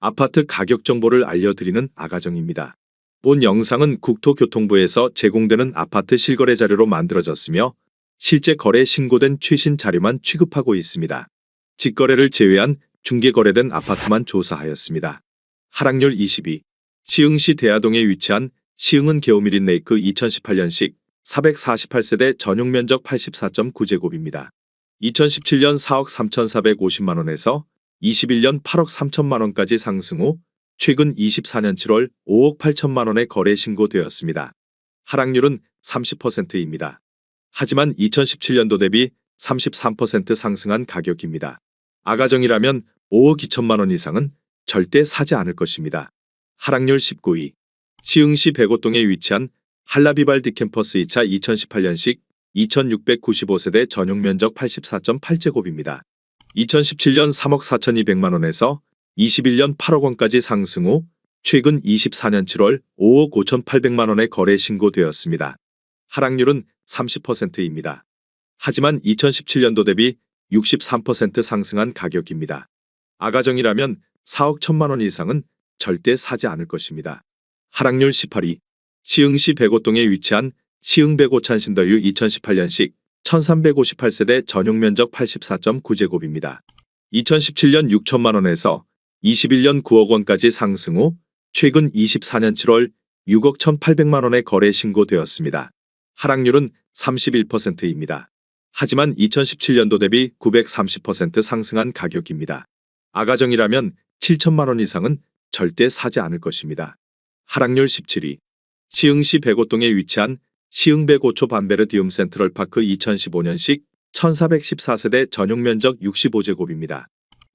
아파트 가격 정보를 알려드리는 아가정입니다. 본 영상은 국토교통부에서 제공되는 아파트 실거래 자료로 만들어졌으며 실제 거래 신고된 최신 자료만 취급하고 있습니다. 직거래를 제외한 중개거래된 아파트만 조사하였습니다. 하락률 22. 시흥시 대하동에 위치한 시흥은 게오미린 레이크 2018년식 448세대 전용면적 84.9제곱입니다. 2017년 4억 3,450만원에서 21년 8억 3천만원까지 상승 후 최근 24년 7월 5억 8천만원에 거래 신고되었습니다. 하락률은 30%입니다. 하지만 2017년도 대비 33% 상승한 가격입니다. 아가정이라면 5억 2천만원 이상은 절대 사지 않을 것입니다. 하락률 19위. 시흥시 백오동에 위치한 한라비발디 캠퍼스 2차 2018년식 2695세대 전용면적 84.8제곱입니다. 2017년 3억 4,200만원에서 21년 8억 원까지 상승 후 최근 24년 7월 5억 5,800만원에 거래 신고되었습니다. 하락률은 30%입니다. 하지만 2017년도 대비 63% 상승한 가격입니다. 아가정이라면 4억 1천만원 이상은 절대 사지 않을 것입니다. 하락률 18위. 시흥시 백오동에 위치한 시흥 백오찬 신더유 2018년식 1358세대 전용면적 84.9제곱입니다. 2017년 6천만원에서 21년 9억 원까지 상승 후 최근 24년 7월 6억 1,800만원에 거래 신고되었습니다. 하락률은 31%입니다. 하지만 2017년도 대비 930% 상승한 가격입니다. 아가정이라면 7천만원 이상은 절대 사지 않을 것입니다. 하락률 17위. 시흥시 백오동에 위치한 시흥 백오초 반베르디움 센트럴파크 2015년식 1414세대 전용면적 65제곱입니다.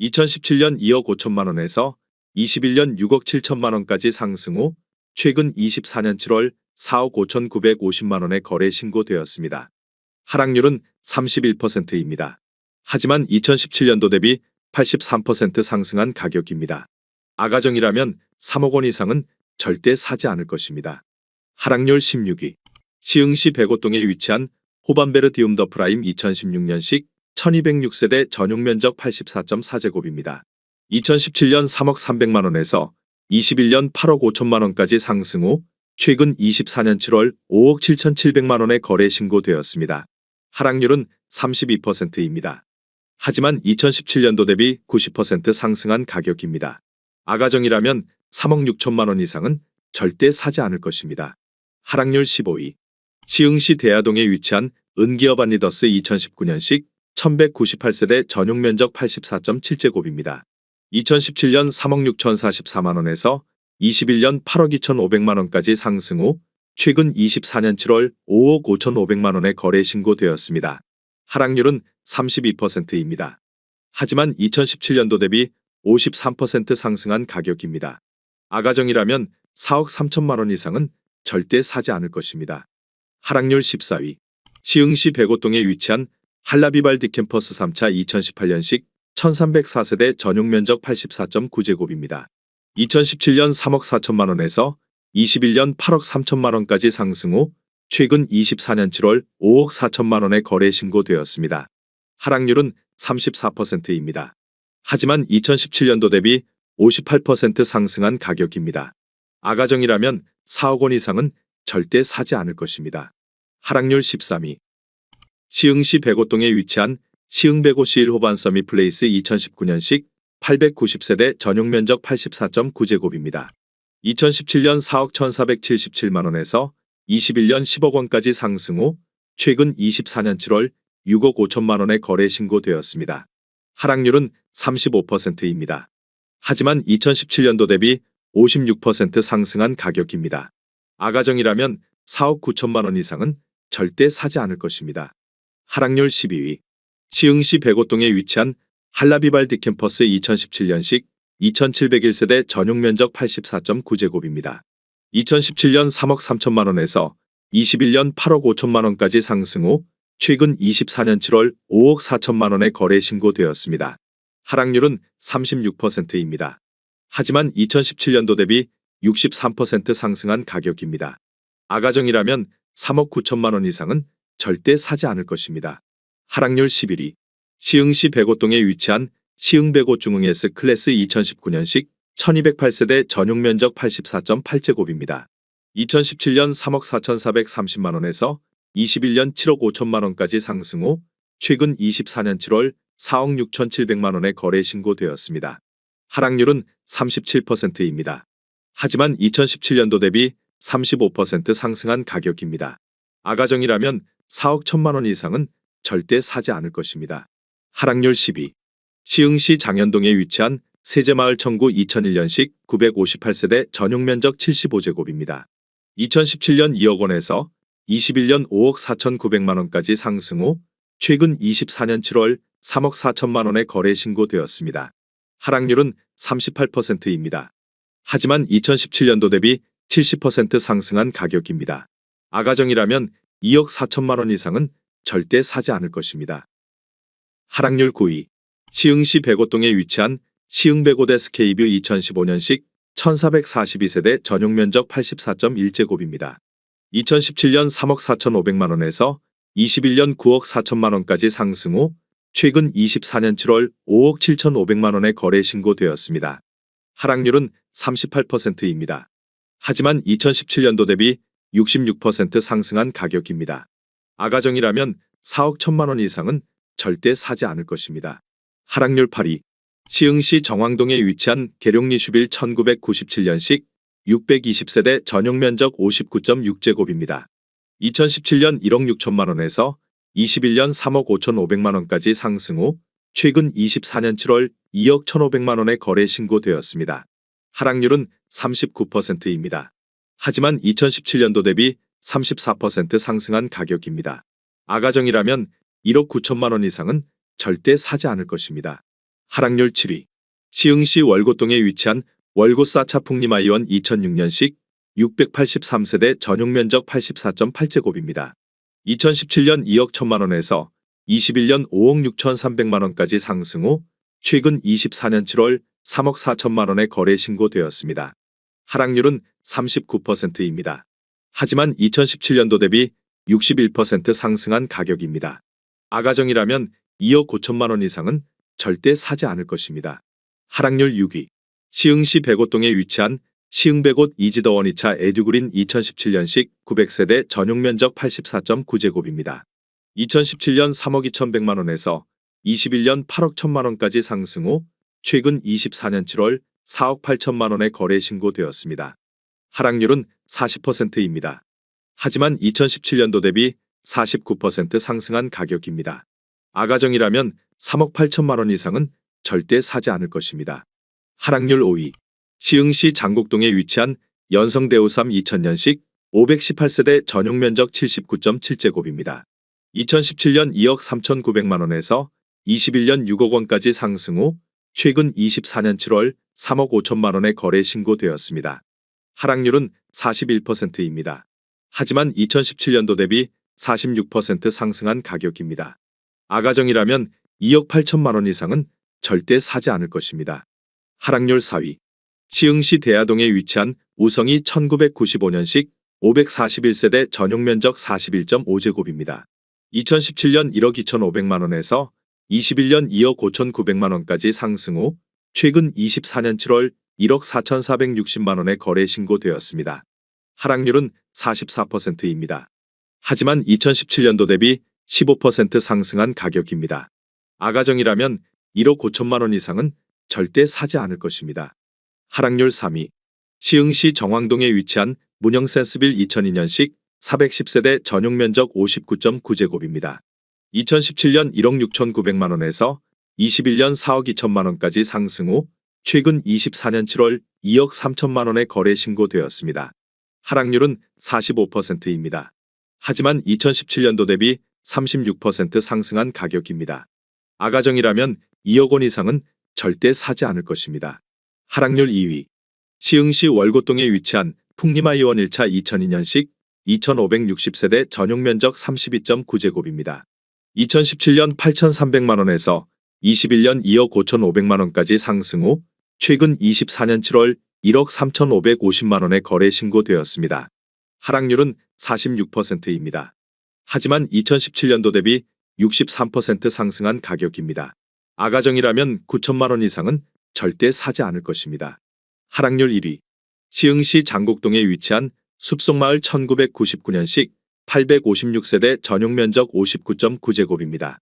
2017년 2억 5천만원에서 21년 6억 7천만원까지 상승 후 최근 24년 7월 4억 5,950만원에 거래 신고되었습니다. 하락률은 31%입니다. 하지만 2017년도 대비 83% 상승한 가격입니다. 아가정이라면 3억 원 이상은 절대 사지 않을 것입니다. 하락률 16위. 시흥시 백오동에 위치한 호반베르디움 더 프라임 2016년식 1206세대 전용면적 84.4제곱입니다. 2017년 3억 300만원에서 21년 8억 5천만원까지 상승 후 최근 24년 7월 5억 7,700만원에 거래 신고되었습니다. 하락률은 32%입니다. 하지만 2017년도 대비 90% 상승한 가격입니다. 아가정이라면 3억 6천만원 이상은 절대 사지 않을 것입니다. 하락률 15위. 시흥시 대하동에 위치한 은기어반 리더스 2019년식 1198세대 전용면적 84.7제곱입니다. 2017년 3억 6,044만원에서 21년 8억 2,500만원까지 상승 후 최근 24년 7월 5억 5,500만원에 거래 신고되었습니다. 하락률은 32%입니다. 하지만 2017년도 대비 53% 상승한 가격입니다. 아가정이라면 4억 3천만원 이상은 절대 사지 않을 것입니다. 하락률 14위. 시흥시 백오동에 위치한 한라비발디 캠퍼스 3차 2018년식 1304세대 전용면적 84.9제곱입니다. 2017년 3억 4천만원에서 21년 8억 3천만원까지 상승 후 최근 24년 7월 5억 4천만원에 거래 신고되었습니다. 하락률은 34%입니다. 하지만 2017년도 대비 58% 상승한 가격입니다. 아가정이라면 4억 원 이상은 절대 사지 않을 것입니다. 하락률 13위. 시흥시 백오동에 위치한 시흥 백오시 1호반 서밋 플레이스 2019년식 890세대 전용면적 84.9제곱입니다. 2017년 4억 1,477만원에서 21년 10억 원까지 상승 후 최근 24년 7월 6억 5천만원에 거래 신고되었습니다. 하락률은 35%입니다. 하지만 2017년도 대비 56% 상승한 가격입니다. 아가정이라면 4억 9천만원 이상은 절대 사지 않을 것입니다. 하락률 12위. 시흥시 백오동에 위치한 한라비발디 캠퍼스 2017년식 2701세대 전용면적 84.9제곱입니다. 2017년 3억 3천만원에서 21년 8억 5천만원까지 상승 후 최근 24년 7월 5억 4천만원에 거래 신고되었습니다. 하락률은 36%입니다. 하지만 2017년도 대비 63% 상승한 가격입니다. 아가정이라면 3억 9천만원 이상은 절대 사지 않을 것입니다. 하락률 11위. 시흥시 백오동에 위치한 시흥 백오 중흥 S 클래스 2019년식 1208세대 전용 면적 84.8제곱입니다. 2017년 3억 4,430만 원에서 21년 7억 5천만 원까지 상승 후 최근 24년 7월 4억 6,700만 원에 거래 신고되었습니다. 하락률은 37%입니다. 하지만 2017년도 대비 35% 상승한 가격입니다. 아가정이라면 4억 1천만 원 이상은 절대 사지 않을 것입니다. 하락률 12. 시흥시 장현동에 위치한 세제마을 청구 2001년식 958세대 전용 면적 75제곱입니다. 2017년 2억 원에서 21년 5억 4,900만 원까지 상승 후 최근 24년 7월 3억 4천만 원에 거래 신고되었습니다. 하락률은 38%입니다. 하지만 2017년도 대비 70% 상승한 가격입니다. 아가정이라면 2억 4천만 원 이상은 절대 사지 않을 것입니다. 하락률 9위. 시흥시 백오동에 위치한 시흥백오대 스케이뷰 2015년식 1442세대 전용 면적 84.1제곱입니다. 2017년 3억 4,500만 원에서 21년 9억 4천만 원까지 상승 후 최근 24년 7월 5억 7,500만 원에 거래 신고되었습니다. 하락률은 38%입니다. 하지만 2017년도 대비 66% 상승한 가격입니다. 아가정이라면 4억 1천만 원 이상은 절대 사지 않을 것입니다. 하락률 8위. 시흥시 정왕동에 위치한 계룡리슈빌 1997년식 620세대 전용 면적 59.6제곱입니다. 2017년 1억 6천만 원에서 21년 3억 5,500만 원까지 상승 후 최근 24년 7월 2억 1,500만 원에 거래 신고되었습니다. 하락률은 39%입니다. 하지만 2017년도 대비 34% 상승한 가격입니다. 아가정이라면 1억 9천만 원 이상은 절대 사지 않을 것입니다. 하락률 7위. 시흥시 월곶동에 위치한 월곶 사차 풍림아이원 2006년식 683세대 전용 면적 84.8제곱입니다. 2017년 2억 1천만 원에서 21년 5억 6,300만 원까지 상승 후 최근 24년 7월 3억 4천만 원에 거래 신고되었습니다. 하락률은 39%입니다. 하지만 2017년도 대비 61% 상승한 가격입니다. 아가정이라면 2억 5천만 원 이상은 절대 사지 않을 것입니다. 하락률 6위. 시흥시 백오동에 위치한 시흥백옷 이지더원 2차 에듀그린 2017년식 900세대 전용 면적 84.9제곱입니다. 2017년 3억 2,100만 원에서 21년 8억 1천만 원까지 상승 후 최근 24년 7월 4억 8천만 원에 거래 신고되었습니다. 하락률은 40%입니다. 하지만 2017년도 대비 49% 상승한 가격입니다. 아가정이라면 3억 8천만 원 이상은 절대 사지 않을 것입니다. 하락률 5위. 시흥시 장곡동에 위치한 연성대우삼 2000년식 518세대 전용 면적 79.7제곱입니다. 2017년 2억 3,900만 원에서 21년 6억 원까지 상승 후 최근 24년 7월 3억 5천만 원에 거래 신고되었습니다. 하락률은 41%입니다. 하지만 2017년도 대비 46% 상승한 가격입니다. 아가정이라면 2억 8천만 원 이상은 절대 사지 않을 것입니다. 하락률 4위. 시흥시 대야동에 위치한 우성이 1995년식 541세대 전용 면적 41.5제곱입니다. 2017년 1억 2,500만 원에서 21년 2억 5,900만 원까지 상승 후 최근 24년 7월 1억 4,460만 원에 거래 신고되었습니다. 하락률은 44%입니다. 하지만 2017년도 대비 15% 상승한 가격입니다. 아가정이라면 1억 5천만 원 이상은 절대 사지 않을 것입니다. 하락률 3위. 시흥시 정왕동에 위치한 문영센스빌 2002년식 410세대 전용 면적 59.9제곱입니다. 2017년 1억 6,900만 원에서 21년 4억 2천만 원까지 상승 후 최근 24년 7월 2억 3천만 원에 거래 신고되었습니다. 하락률은 45%입니다. 하지만 2017년도 대비 36% 상승한 가격입니다. 아가정이라면 2억 원 이상은 절대 사지 않을 것입니다. 하락률 2위. 시흥시 월곶동에 위치한 풍림아이원 1차 2002년식 2560세대 전용 면적 32.9제곱입니다. 2017년 8,300만 원에서 21년 2억 5,500만 원까지 상승 후 최근 24년 7월 1억 3,550만 원에 거래 신고되었습니다. 하락률은 46%입니다. 하지만 2017년도 대비 63% 상승한 가격입니다. 아가정이라면 9천만 원 이상은 절대 사지 않을 것입니다. 하락률 1위. 시흥시 장곡동에 위치한 숲속마을 1999년식 856세대 전용면적 59.9제곱입니다.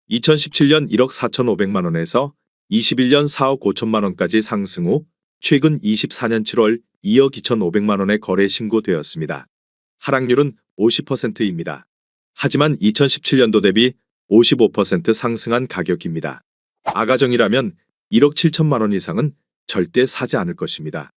2017년 1억 4,500만 원에서 21년 4억 5천만 원까지 상승 후 최근 24년 7월 2억 2,500만 원에 거래 신고되었습니다. 하락률은 50%입니다. 하지만 2017년도 대비 55% 상승한 가격입니다. 아가정이라면 1억 7천만 원 이상은 절대 사지 않을 것입니다.